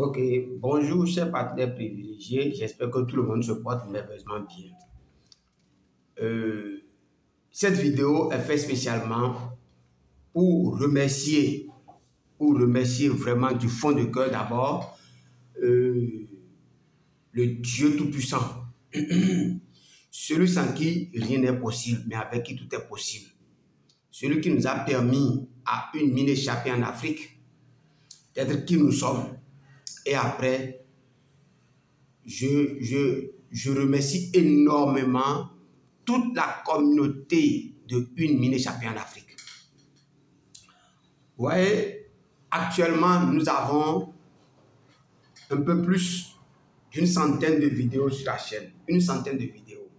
Ok, bonjour chers partenaires privilégiés, j'espère que tout le monde se porte merveilleusement bien. Cette vidéo est faite spécialement pour remercier vraiment du fond de cœur d'abord le Dieu Tout-Puissant, celui sans qui rien n'est possible, mais avec qui tout est possible. Celui qui nous a permis à une mine échappée en Afrique d'être qui nous sommes. Et après, je remercie énormément toute la communauté de une mine échappée en Afrique. Vous voyez, actuellement, nous avons un peu plus d'une centaine de vidéos sur la chaîne. Une centaine de vidéos.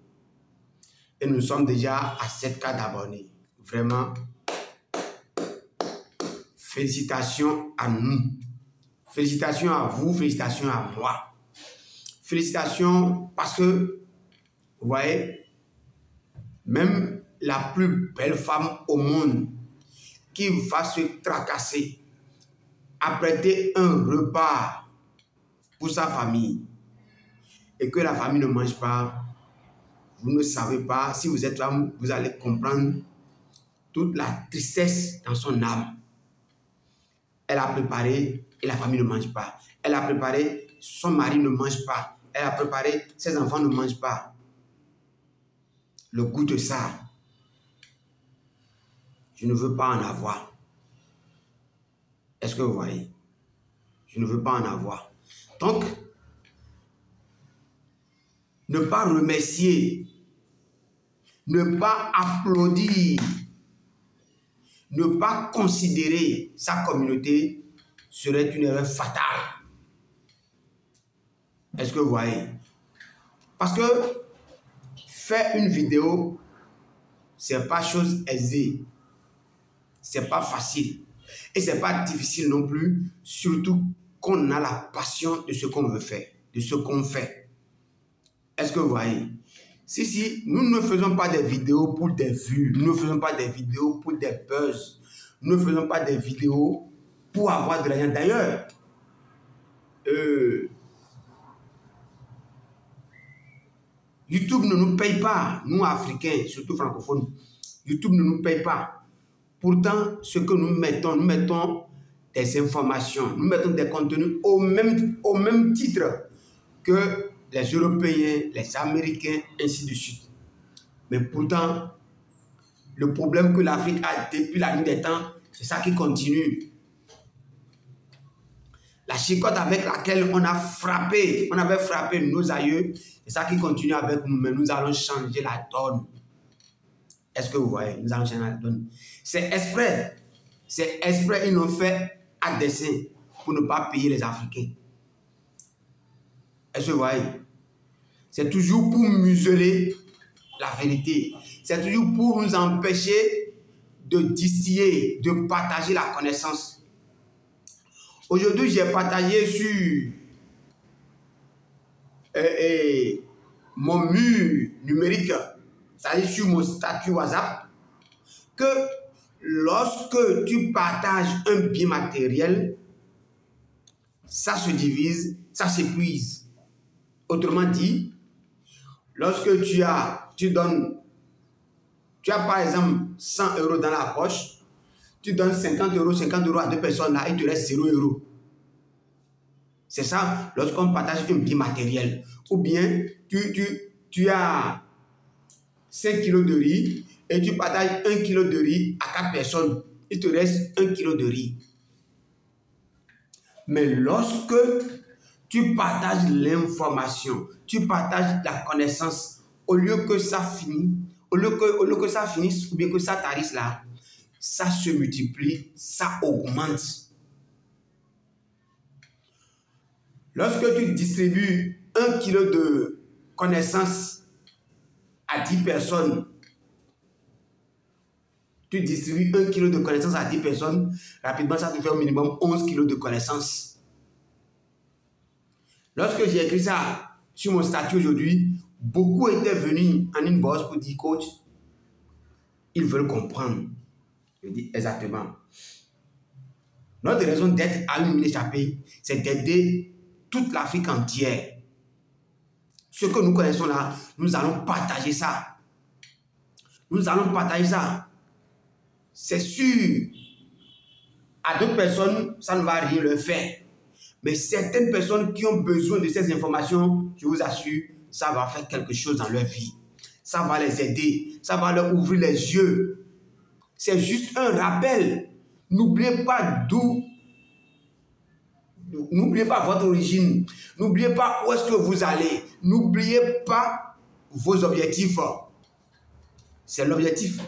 Et nous sommes déjà à 7K d'abonnés. Vraiment, félicitations à nous. Félicitations à vous, félicitations à moi. Félicitations parce que, vous voyez, même la plus belle femme au monde qui va se tracasser à prêter un repas pour sa famille et que la famille ne mange pas, vous ne savez pas, si vous êtes femme, vous allez comprendre toute la tristesse dans son âme. Elle a préparé et la famille ne mange pas. Elle a préparé, son mari ne mange pas. Elle a préparé, ses enfants ne mangent pas. Le goût de ça, je ne veux pas en avoir. Est-ce que vous voyez? Je ne veux pas en avoir. Donc, ne pas remercier, ne pas applaudir, ne pas considérer sa communauté serait une erreur fatale. Est-ce que vous voyez? Parce que faire une vidéo, c'est pas chose aisée. C'est pas facile. Et c'est pas difficile non plus, surtout qu'on a la passion de ce qu'on veut faire, de ce qu'on fait. Est-ce que vous voyez? Si, nous ne faisons pas des vidéos pour des vues, nous ne faisons pas des vidéos pour des buzz, nous ne faisons pas des vidéos pour avoir de l'argent. D'ailleurs, YouTube ne nous paye pas, nous Africains, surtout francophones. YouTube ne nous paye pas. Pourtant, ce que nous mettons des informations, nous mettons des contenus au même titre que les Européens, les Américains, ainsi de suite. Mais pourtant, le problème que l'Afrique a depuis la nuit des temps, c'est ça qui continue. La chicotte avec laquelle on avait frappé nos aïeux, c'est ça qui continue avec nous, mais nous allons changer la donne. Est-ce que vous voyez? Nous allons changer la donne. C'est exprès, ils l'ont fait à dessein pour ne pas payer les Africains. Est-ce que vous voyez? C'est toujours pour museler la vérité. C'est toujours pour nous empêcher de distiller, de partager la connaissance. Aujourd'hui, j'ai partagé sur mon mur numérique, c'est-à-dire sur mon statut WhatsApp, que lorsque tu partages un bien matériel, ça se divise, ça s'épuise. Autrement dit, lorsque tu as par exemple 100 € dans la poche, tu donnes 50 € à deux personnes là, il te reste 0 €. C'est ça lorsqu'on partage un bien matériel. Ou bien tu as 5 kg de riz et tu partages 1 kg de riz à 4 personnes, il te reste 1 kg de riz. Mais lorsque tu partages l'information, tu partages la connaissance, au lieu que ça finisse, au lieu que ça finisse, ou bien que ça tarisse là, ça se multiplie, ça augmente. Lorsque tu distribues 1 kg de connaissances à 10 personnes, tu distribues 1 kg de connaissances à 10 personnes, rapidement ça te fait au minimum 11 kg de connaissances. Lorsque j'ai écrit ça sur mon statut aujourd'hui, beaucoup étaient venus en inbox pour dire coach, ils veulent comprendre. Je dis exactement. Notre raison d'être à une échappée, c'est d'aider toute l'Afrique entière. Ce que nous connaissons là, nous allons partager ça. Nous allons partager ça. C'est sûr, à d'autres personnes, ça ne va rien leur faire. Mais certaines personnes qui ont besoin de ces informations, je vous assure, ça va faire quelque chose dans leur vie. Ça va les aider. Ça va leur ouvrir les yeux. C'est juste un rappel. N'oubliez pas d'où. N'oubliez pas votre origine. N'oubliez pas où est-ce que vous allez. N'oubliez pas vos objectifs. C'est l'objectif.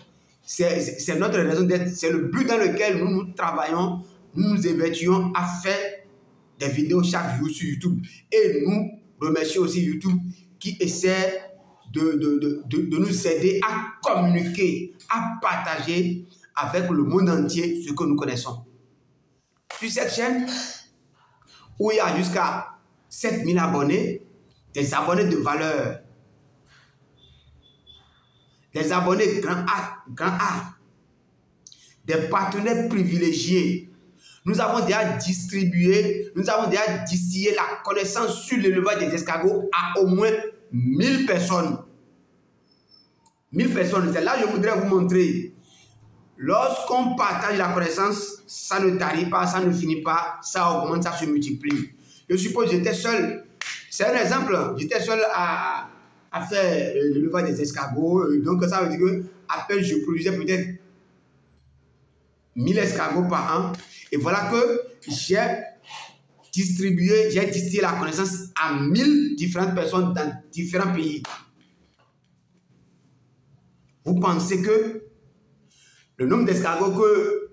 C'est notre raison d'être. C'est le but dans lequel nous travaillons. Nous nous évertuons à faire des vidéos chaque jour sur YouTube. Et nous remercions aussi YouTube qui essaie de nous aider à communiquer, à partager avec le monde entier ce que nous connaissons. Sur cette chaîne, où il y a jusqu'à 7000 abonnés, des abonnés de valeur, des abonnés grand A, des partenaires privilégiés. Nous avons déjà distribué, nous avons déjà distillé la connaissance sur l'élevage des escargots à au moins 1000 personnes. 1000 personnes, c'est là que je voudrais vous montrer. Lorsqu'on partage la connaissance, ça ne tarit pas, ça ne finit pas, ça augmente, ça se multiplie. Je suppose que j'étais seul. C'est un exemple. J'étais seul à faire l'élevage des escargots. Donc ça veut dire que à peine je produisais peut-être 1000 escargots par an. Et voilà que j'ai distillé la connaissance à 1000 différentes personnes dans différents pays. Vous pensez que le nombre d'escargots que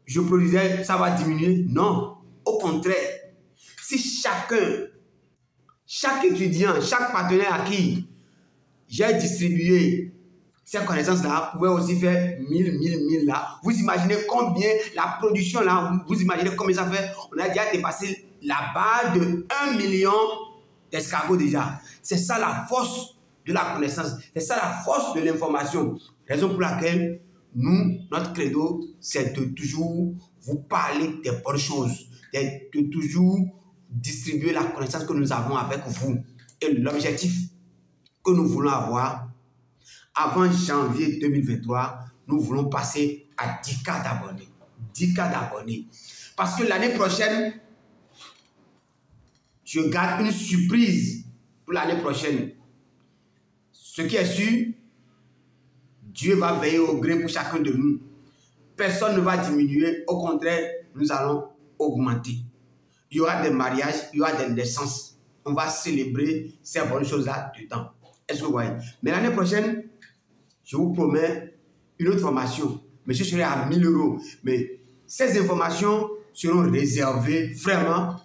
je produisais, ça va diminuer? Non. Au contraire, si chaque étudiant, chaque partenaire à qui j'ai distribué ces connaissances-là pouvait aussi faire 1000 là. Vous imaginez combien la production là, vous imaginez combien ça fait? On a déjà dépassé la barre de 1 million d'escargots déjà. C'est ça la force de la connaissance. C'est ça la force de l'information. Raison pour laquelle nous, notre credo, c'est de toujours vous parler des bonnes choses, de toujours distribuer la connaissance que nous avons avec vous. Et l'objectif que nous voulons avoir, avant janvier 2023, nous voulons passer à 10K d'abonnés. 10K d'abonnés. Parce que l'année prochaine, je garde une surprise pour l'année prochaine. Ce qui est sûr, Dieu va veiller au gré pour chacun de nous. Personne ne va diminuer. Au contraire, nous allons augmenter. Il y aura des mariages, il y aura des naissances. On va célébrer ces bonnes choses-là dedans. Est-ce que vous voyez? Mais l'année prochaine, je vous promets une autre formation. Mais je serai à 1000 €. Mais ces informations seront réservées vraiment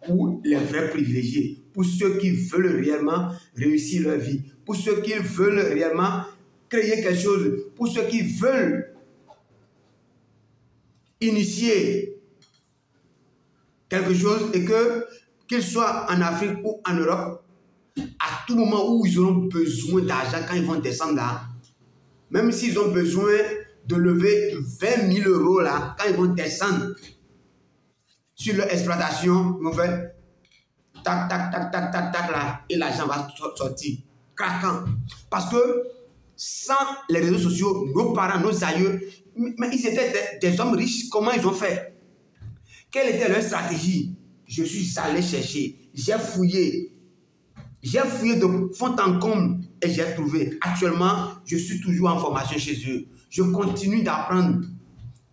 pour les vrais privilégiés. Pour ceux qui veulent réellement réussir leur vie. Pour ceux qui veulent réellement créer quelque chose. Pour ceux qui veulent initier quelque chose et qu'ils soient en Afrique ou en Europe, à tout moment où ils auront besoin d'argent quand ils vont descendre là, même s'ils ont besoin de lever 20 000 € là, quand ils vont descendre sur leur exploitation, ils vont faire tac, tac, tac, tac, tac, tac là, et l'argent va sortir, craquant. Parce que sans les réseaux sociaux, nos parents, nos aïeux, mais ils étaient des hommes riches, comment ils ont fait? Quelle était leur stratégie? Je suis allé chercher, j'ai fouillé de fond en comble et j'ai trouvé. Actuellement, je suis toujours en formation chez eux. Je continue d'apprendre.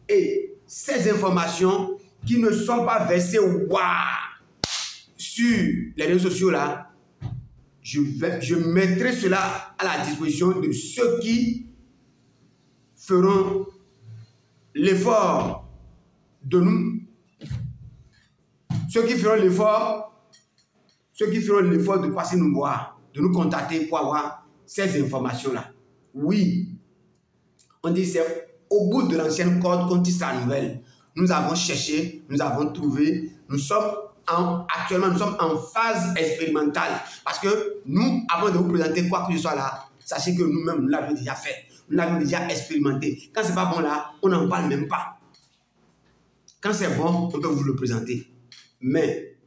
Et ces informations qui ne sont pas versées sur les réseaux sociaux là, je mettrai cela à la disposition de ceux qui feront l'effort de nous. Ceux qui feront l'effort de passer nous voir, de nous contacter pour avoir ces informations-là. Oui, on dit c'est au bout de l'ancienne corde qu'on tisse la nouvelle. Nous avons cherché, nous avons trouvé, actuellement nous sommes en phase expérimentale. Parce que nous, avant de vous présenter quoi que ce soit là, sachez que nous-mêmes, nous l'avons déjà fait. Nous l'avons déjà expérimenté. Quand c'est pas bon là, on n'en parle même pas. Quand c'est bon, on peut vous le présenter. Mais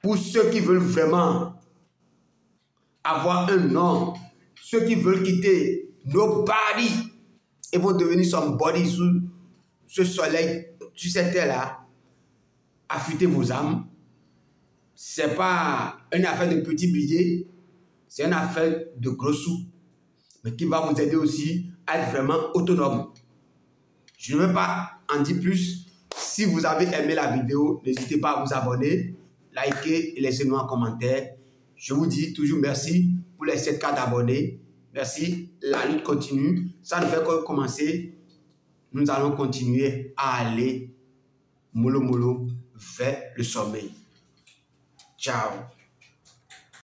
pour ceux qui veulent vraiment avoir un nom, ceux qui veulent quitter nobody et vont devenir somebody sous ce soleil, sur cette terre-là, affûtez vos âmes. Ce n'est pas une affaire de petits billets, c'est une affaire de gros sous, mais qui va vous aider aussi à être vraiment autonome. Je ne veux pas en dire plus. Si vous avez aimé la vidéo, n'hésitez pas à vous abonner, liker et laissez-nous un commentaire. Je vous dis toujours merci pour les 7K d'abonnés. Merci, la lutte continue. Ça ne fait que commencer. Nous allons continuer à aller mollo mollo vers le sommet. Ciao.